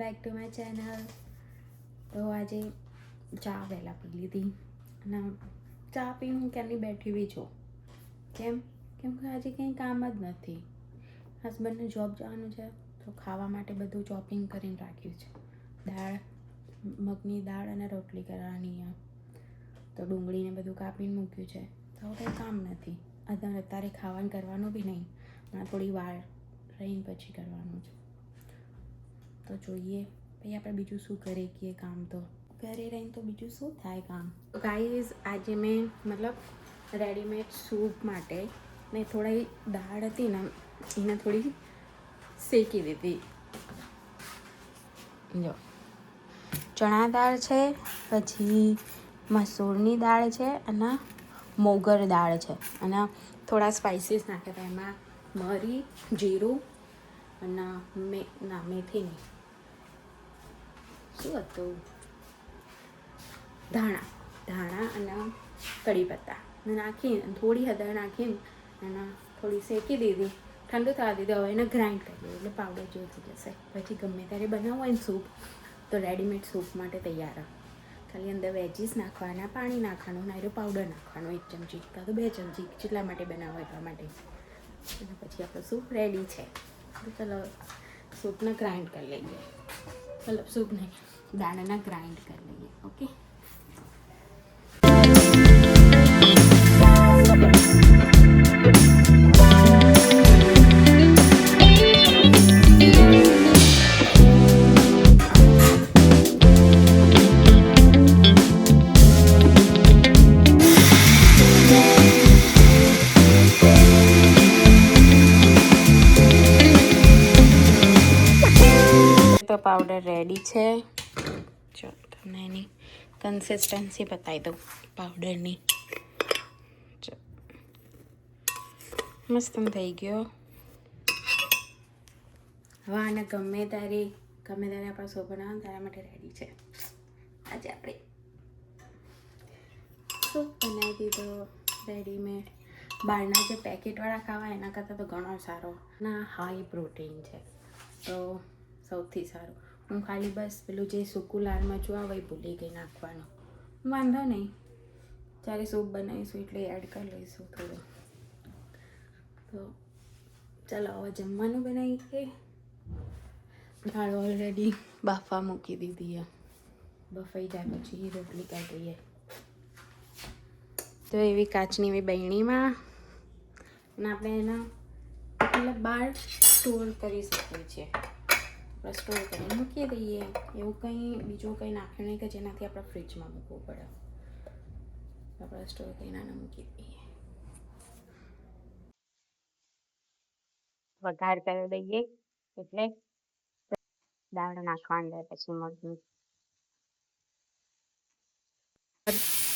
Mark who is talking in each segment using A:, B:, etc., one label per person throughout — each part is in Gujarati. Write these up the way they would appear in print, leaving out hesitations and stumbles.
A: Back to my channel. તો આજે ચા વહેલા પી લીધી અને ચા પીને હું ક્યારની બેઠી બી છું. કેમ કે આજે કંઈ કામ જ નથી. હસબન્ડને જોબ જવાનું છે તો ખાવા માટે બધું ચોપિંગ કરીને રાખ્યું છે. દાળ, મગની દાળ અને રોટલી કરવાની. તો ડુંગળીને બધું કાપીને મૂક્યું છે. તો કંઈ કામ નથી. અત્યારે ખાવાનું કરવાનું બી નહીં. થોડી વાર રહીને પછી કરવાનું છે. તો જોઈએ પછી આપણે બીજું શું કરીએ કે કામ તો ઘરે રહીને તો બીજું શું થાય કામ. ગાઈઝ આજે મેં રેડીમેડ સૂપ માટે મેં થોડી દાળ હતી ને એને થોડી શેકી દીધી. જો ચણા દાળ છે, પછી મસૂરની દાળ છે અને મોગર દાળ છે અને થોડા સ્પાઇસીસ નાખ્યા હતા એમાં મરી, જીરું અને મેથી નહીં શું હતું ધાણા અને કઢી પત્તા નાખીને થોડી હળદર નાખીને અને થોડી શેકી દીધી. ઠંડુ થવા દીધું. હવે એને ગ્રાઇન્ડ કરી દઉં એટલે પાવડર જેવું થઈ જશે. પછી ગમે ત્યારે બનાવવું હોય ને સૂપ તો રેડીમેડ સૂપ માટે તૈયાર. ખાલી અંદર વેજીસ નાખવાના, પાણી નાખવાનું, નાયરો પાવડર નાખવાનો 1 ચમચી કાં તો 2 ચમચી જેટલા માટે બનાવો એટલા માટે. અને પછી આપણો સૂપ રેડી છે. તો ચલો સૂપને ગ્રાઇન્ડ કરી લઈએ. સૂપ નહીં, દાણાના ગ્રાઇન્ડ કરી લઈએ. ઓકે. તો પાવડર રેડી છે. જો તમને એની કન્સિસ્ટન્સી બતાવી દઉં પાવડરની. જો મસ્ત થઈ ગયો. હવે આને ગમે ત્યારે આપણે સો બનાવવાનું તારા માટે રેડી છે. આજે આપણે સૂપ બનાવી દીધો રેડીમેડ. બહારના જે પેકેટવાળા ખાવા એના કરતાં તો ઘણો સારો ના હાઈ પ્રોટીન છે. તો સૌથી સારું. હું ખાલી બસ પેલું જે સૂકું લાલ મરચું આવે એ ભૂલી ગઈ નાખવાનું. વાંધો નહીં, જ્યારે સૂપ બનાવીશું એટલે એડ કરી લઈશું થોડું. તો ચાલો હવે જમવાનું બનાવીએ. દાળ ઓલરેડી બાફા મૂકી દીધી. બફાઈ જાય પછી રોટલી કાઢીએ. તો એવી કાચની એવી બરણીમાં અને આપણે એના બહાર સ્ટોર કરી શકીએ છીએ. આપણે સ્ટોર કરીને મૂકી દઈએ. એવું બીજું કંઈ નાખ્યું નહીં કે જેનાથી આપણે ફ્રીજમાં મૂકવું પડે. આપણે સ્ટોર કરીને મૂકી દઈએ. વઘાર કરી દઈએ એટલે દાળ નાખવાની રહે. પછી મગની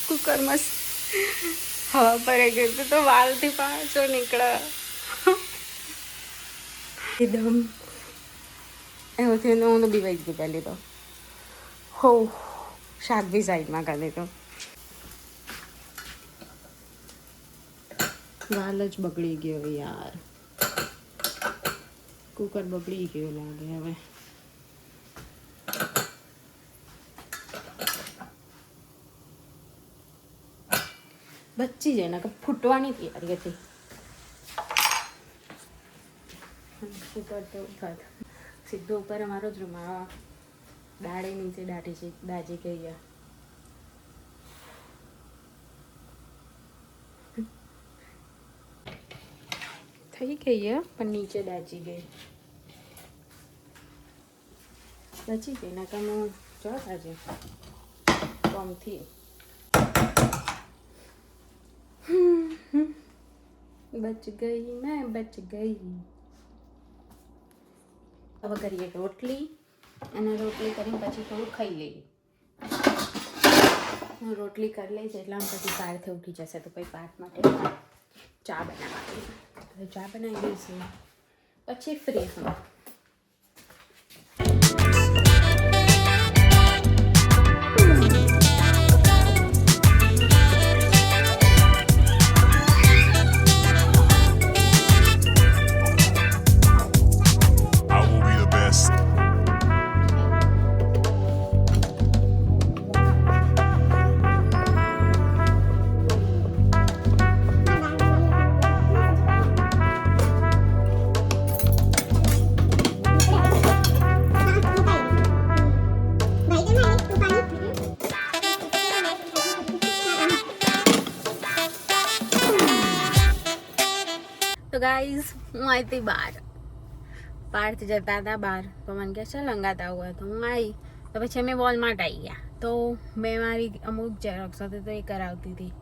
A: કુકરમાં હવા ભરાઈ ગઈ તો વાલથી પાછો નીકળે એકદમ. એવું થયું હું તો બીવાઈ ગઈ પહેલી તો. હો શાક બી સાઈડમાં કરી દીધું. વાલ જ બગડી ગયો યાર. કુકર બગડી ગયું લાગે. હવે બચી જાય ને કે ફૂટવાની તૈયારી હતી. કુકર તો સીધો ઉપર અમારો જ રૂમ. દાળે નીચે દાજી ગઈ. થઈ ગઈ પણ નીચે દાજી ગઈ. બચી ગઈ ના કામ જો આજે કોમથી બચ ગઈ મેં બચ ગઈ. હવે કરીએ રોટલી અને રોટલી કરીને પછી થોડું ખાઈ લઈએ. હું રોટલી કરી લઈશ એટલે આમ પછી પારથી ઉઠી જશે તો પછી પાર્ટ માટે ચા બનાવવાની. તો ચા બનાવી દઈશું પછી ફ્રી હું.
B: I will be the best.
A: Guys હું આવી હતી બહાર, પાર્થ જતા હતા બહાર, તો મને કહે છે લંગાતા हुआ તો હું આવી, તો પછી અમે વોલમાર્ટ આવી ગયા. તો મેં મારી અમુક ઝેરોક્સ હતી તો એ કરાવતી હતી.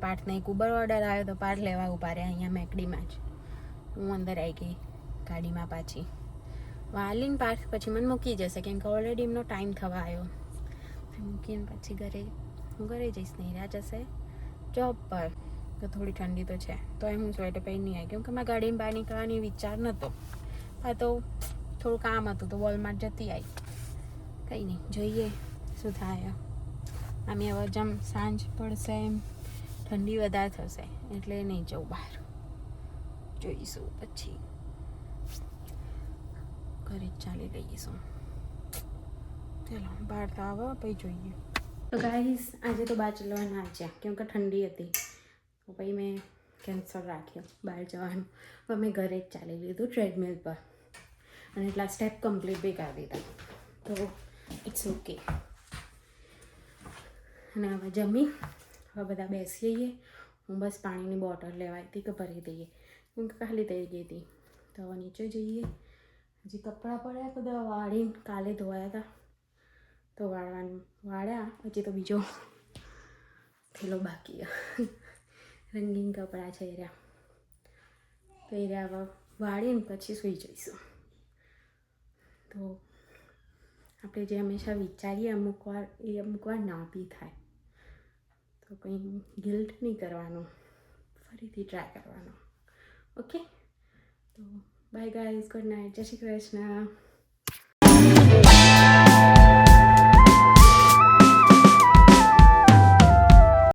A: પાર્થને એક ઉબર ઓર્ડર આવ્યો તો પાર્થ લેવા ઉભા રહ્યા અહીંયા મેકડીમાં જ. હું અંદર આવી ગઈ ગાડીમાં પાછી. વાલીને પાર્થ પછી મને મૂકી જશે કેમ કે ઓલરેડી એમનો ટાઈમ થવા આવ્યો. મૂકીને પછી હું ઘરે જઈશ. નહીં જશે જોબ પર, તો થોડી ઠંડી તો છે તો હું સ્વેટર પહેરી નહીં આવી કેમ કે મારા ગાડીમાં બહાર નીકળવાની વિચાર નહોતો. હા તો થોડું કામ હતું તો વોલમાર્ટ જતી આવી. કંઈ નહીં, જોઈએ શું થાય. આમ હવે જેમ સાંજ પડશે એમ ઠંડી વધારે થશે એટલે નહીં જવું બહાર. જોઈશું પછી ઘરે જ ચાલી લઈશું. ચાલો બહાર તો આવો પછી જોઈએ. તો ગાઈસ આજે તો બહાર ચલવા ના જ્યાં કેમ કે ઠંડી હતી તો પછી મેં કેન્સલ રાખ્યો બહાર જવાનું. હવે મેં ઘરે જ ચાલી લીધું ટ્રેડમિલ પર અને એટલા સ્ટેપ કમ્પ્લીટ બી કરી દીધા તો ઇટ્સ ઓકે. અને હવે જમી હવે બધા બેસીએ. હું બસ પાણીની બોટલ લેવાઈ હતી કે ભરી દઈએ કેમ કે ખાલી થઈ ગઈ હતી. તો હવે નીચે જઈએ. હજી કપડાં પડ્યા બધા વાળીને કાલે ધોયા હતા તો વાળ્યા. હજી તો બીજો થેલો બાકી રંગીન કપડાં છે એ રહ્યા. તો એ રહ્યા હવે વાળીને પછી સૂઈ જઈશું. તો આપણે જે હંમેશા વિચારીએ અમુક વાર ના બી થાય તો કંઈ ગિલ્ટ નહીં કરવાનું, ફરીથી ટ્રાય કરવાનો. ઓકે, તો બાય ગાઈઝ, ગુડ નાઇટ, જય શ્રી કૃષ્ણ.